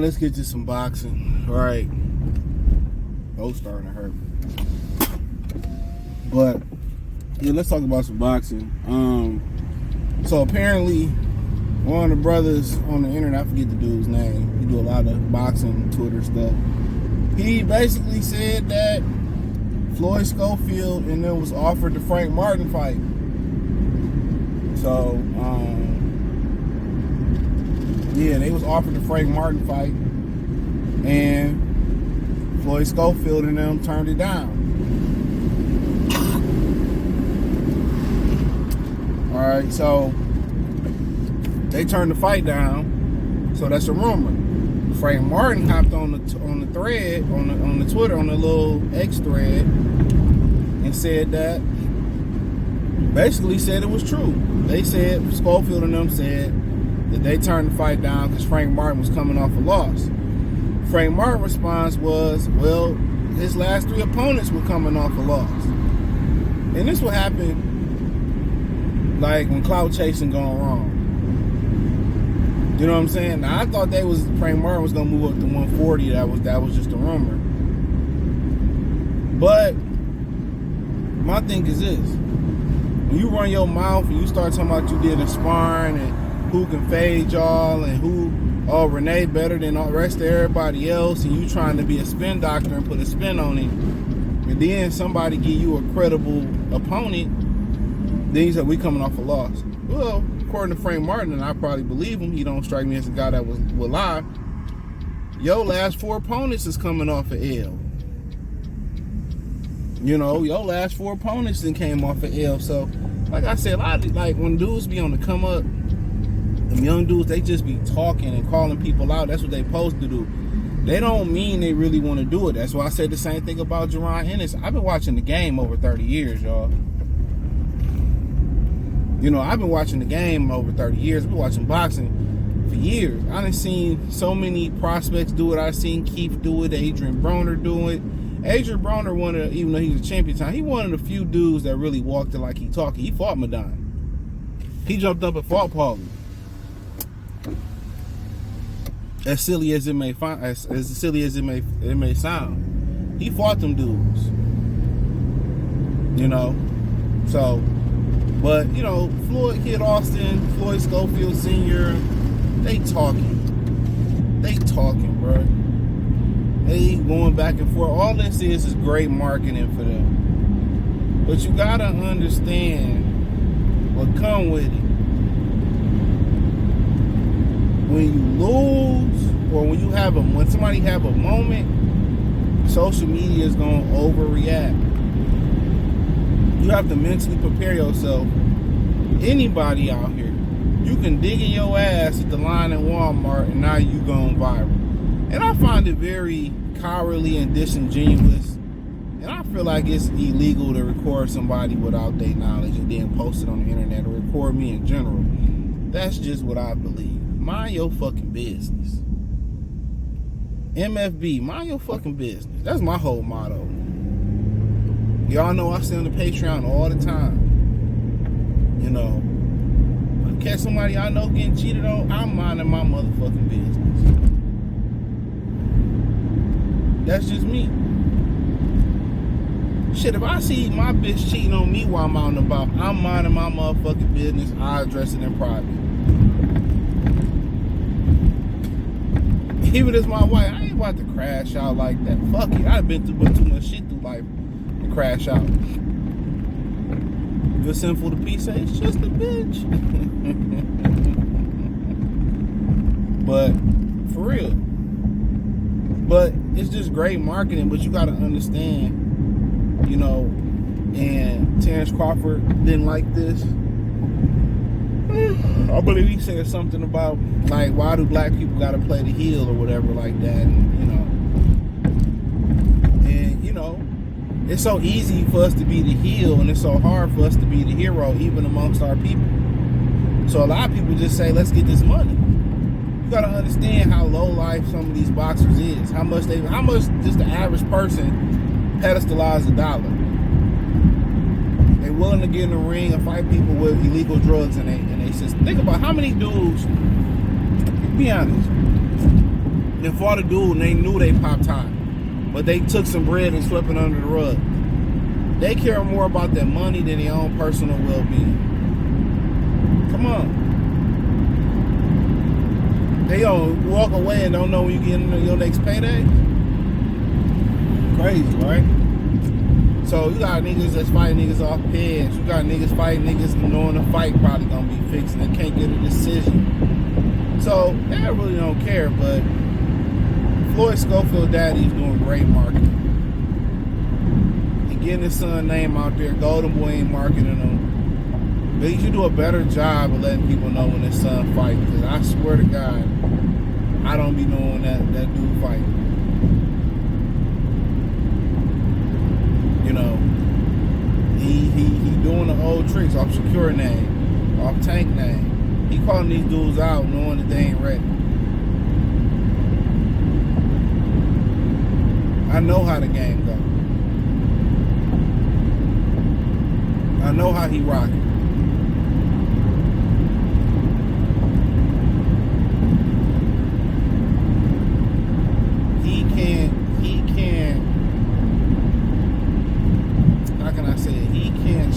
let's get to some boxing. All right. Both starting to hurt. But yeah, let's talk about some boxing. So apparently, one of the brothers on the internet, I forget the dude's name. He do a lot of boxing Twitter stuff. He basically said that Floyd Schofield and them was offered the Frank Martin fight. So, yeah, they was offered the Frank Martin fight, and Floyd Schofield and them turned it down. All right, so they turned the fight down. So that's a rumor. Frank Martin hopped on the thread on the Twitter, on the little X thread, and said that, basically said it was true. They said, Schofield and them said that they turned the fight down because Frank Martin was coming off a loss. Frank Martin's response was, well, his last 3 opponents were coming off a loss. And this will happen like when clout chasing going wrong. You know what I'm saying? Now, I thought Frank Martin was gonna move up to 140. That was just a rumor. But my thing is this: when you run your mouth and you start talking about you did a sparring and who can fade y'all and who, Renee better than the rest of everybody else, and you trying to be a spin doctor and put a spin on it, and then somebody give you a credible opponent, then you say we coming off a loss. Well, according to Frank Martin, and I probably believe him, he don't strike me as a guy that will lie. Your last 4 opponents is coming off an L. You know, your last 4 opponents then came off an L. So, like I said, a lot of, like when dudes be on the come up, them young dudes, they just be talking and calling people out. That's what they supposed to do. They don't mean they really want to do it. That's why I said the same thing about Jerron Ennis. I've been watching the game over 30 years, y'all. You know, I've been watching the game over 30 years. I've been watching boxing for years. I done seen so many prospects do it. I've seen Keith do it, Adrian Broner do it. Adrian Broner, even though he was a champion time, he one of the few dudes that really walked it like he talking. He fought Madonna. He jumped up and fought Paulie. As silly as it may sound, he fought them dudes. You know, so. But, you know, Floyd Kid Austin, Floyd Schofield Sr., they talking, bro. They going back and forth. All this is great marketing for them. But you gotta understand what come with it. When you lose, or when somebody have a moment, social media is gonna overreact. You have to mentally prepare yourself. Anybody out here, you can dig in your ass at the line at Walmart and now you going viral. And I find it very cowardly and disingenuous. And I feel like it's illegal to record somebody without their knowledge and then post it on the internet, or record me in general. That's just what I believe. Mind your fucking business. MFB, mind your fucking business. That's my whole motto. Y'all know I stay on the Patreon all the time. You know, if I catch somebody I know getting cheated on, I'm minding my motherfucking business. That's just me. Shit, if I see my bitch cheating on me while I'm out and about, I'm minding my motherfucking business. I address it in private. Even as my wife, I ain't about to crash out like that. Fuck it, I've been through too much shit through life. Crash out. If it's sinful to peace, say it's just a bitch. But for real. But it's just great marketing. But you gotta understand, you know. And Terrence Crawford didn't like this. I believe he said something about like, why do black people gotta play the heel or whatever like that? And, you know, it's so easy for us to be the heel, and it's so hard for us to be the hero, even amongst our people. So a lot of people just say, let's get this money. You gotta understand how low life some of these boxers is. How much just the average person pedestalize a dollar. They willing to get in the ring and fight people with illegal drugs in they system. Think about how many dudes, be honest, They fought a dude and they knew they popped high. But they took some bread and swept it under the rug. They care more about their money than their own personal well-being. Come on. They don't walk away and don't know when you get into your next payday. Crazy, right? So you got niggas that's fighting niggas off pads. You got niggas fighting niggas knowing the fight probably gonna be fixed and they can't get a decision. So they really don't care, but Floyd Schofield daddy is doing great marketing. He getting his son name out there. Golden Boy ain't marketing him. But he should do a better job of letting people know when his son fight. Because I swear to God, I don't be knowing that dude fight. You know, he doing the old tricks off Secure name, off Tank name. He calling these dudes out knowing that they ain't ready. I know how the game goes. I know how he rocking. He can't, how can I say it? He can't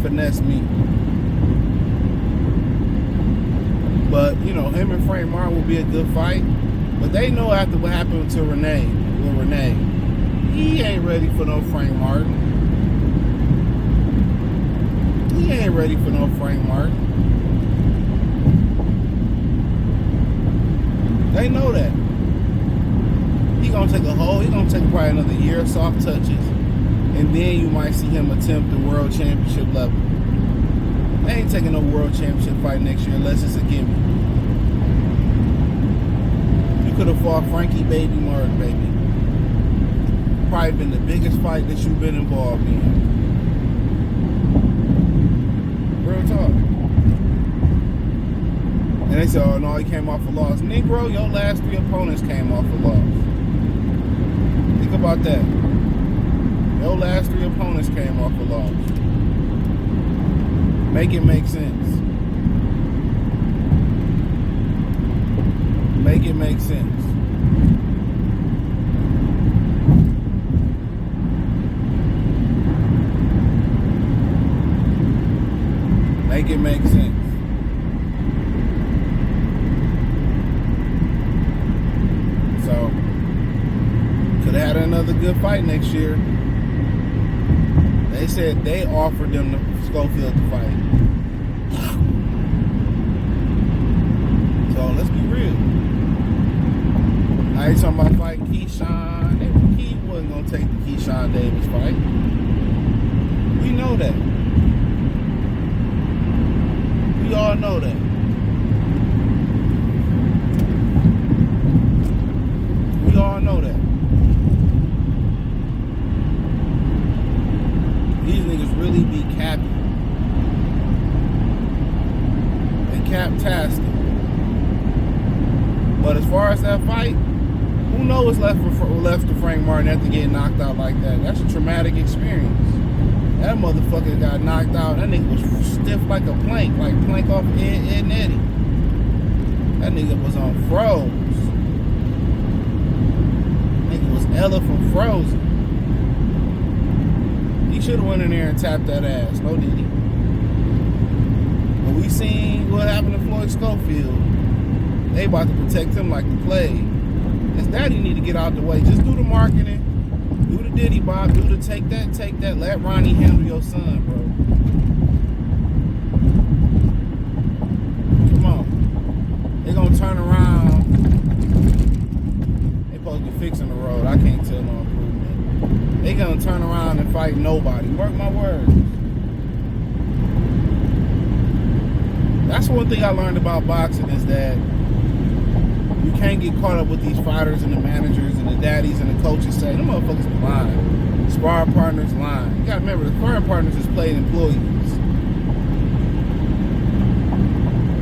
finesse me. But, you know, him and Frank Martin will be a good fight. But they know after what happened to Renee, he ain't ready for no Frank Martin. He ain't ready for no Frank Martin. They know that. He gonna take probably another year of soft touches, and then you might see him attempt the world championship level. They ain't taking no world championship fight next year unless it's a gimme. Could have fought Frankie Baby Mark, baby. Probably been the biggest fight that you've been involved in. Real talk. And they said, oh no, he came off a loss. Negro, your last 3 opponents came off a loss. Think about that. Your last 3 opponents came off a loss. Make it make sense. Make it make sense. Make it make sense. So, could have had another good fight next year. They said they offered them the Schofield to fight. So, let's be real. I ain't talking about fighting Keyshawn. He wasn't going to take the Keyshawn Davis fight. We know that. We all know that. We all know that. These niggas really be capping. And cap-tastic. But as far as that fight, who knows what's left to Frank Martin after getting knocked out like that? That's a traumatic experience. That motherfucker got knocked out. That nigga was stiff like a plank off Ed and Eddie. That nigga was on froze. Nigga was Ella from Frozen. He should have went in there and tapped that ass. No, did he? But we seen what happened to Floyd Schofield. They about to protect him like the plague. His daddy need to get out the way. Just do the marketing. Do the Diddy Bob. Do the take that. Let Ronnie handle your son, bro. Come on. They gonna turn around. They supposed to be fixing the road. I can't tell no improvement. They gonna turn around and fight nobody. Mark my words. That's one thing I learned about boxing is that you can't get caught up with these fighters and the managers and the daddies and the coaches saying, them motherfuckers be lying. Sparring partners lying. You gotta remember, the sparring partners is playing employees.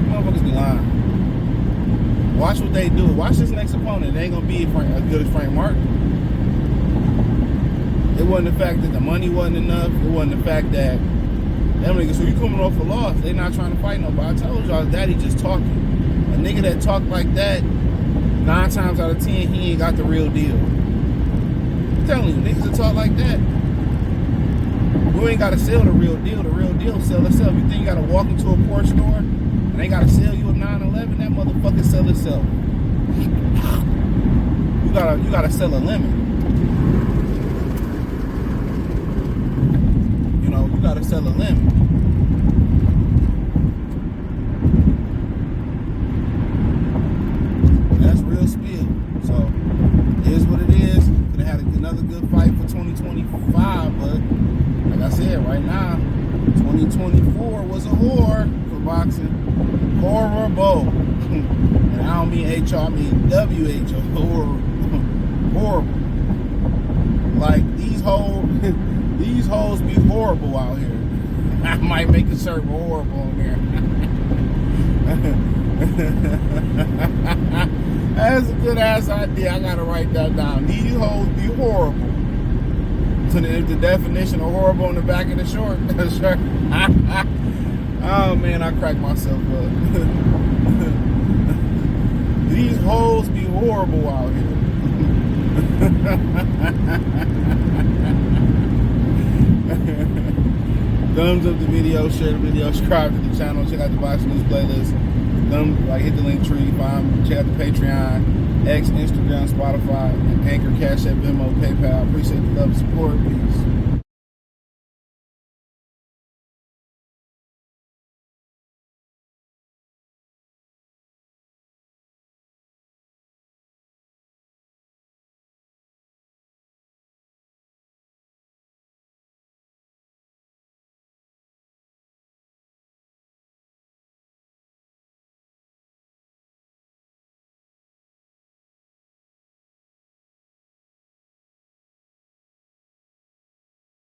Motherfuckers be lying. Watch what they do. Watch this next opponent. They ain't gonna be as good as Frank Martin. It wasn't the fact that the money wasn't enough. It wasn't the fact that them niggas, so you coming off a loss, they not trying to fight nobody. I told y'all, daddy just talking. A nigga that talk like that 9 times out of 10, he ain't got the real deal. I'm telling you, niggas will talk like that. We ain't gotta sell the real deal. The real deal sell itself. You think you gotta walk into a Porsche store and they gotta sell you a 911? That motherfucker sell itself. You gotta sell a lemon. You know, you gotta sell a lemon. That's real spill. So it is what it is. Could have had another good fight for 2025, but like I said, right now, 2024 was a whore for boxing. Horrible. And I don't mean HR, I mean WH. Horrible. Like these hoes be horrible out here. I might make a shirt horrible on there. That's a good ass idea. I gotta write that down. These hoes be horrible. The definition of horrible on the back of the shirt. Oh man, I cracked myself up. These hoes be horrible out here. Thumbs up the video, share the video, subscribe to the channel, check out the Boxing News playlist. Hit the link tree, check out the Patreon, X, Instagram, Spotify, Anchor, Cash App, Venmo, PayPal. Appreciate the love and support. Peace.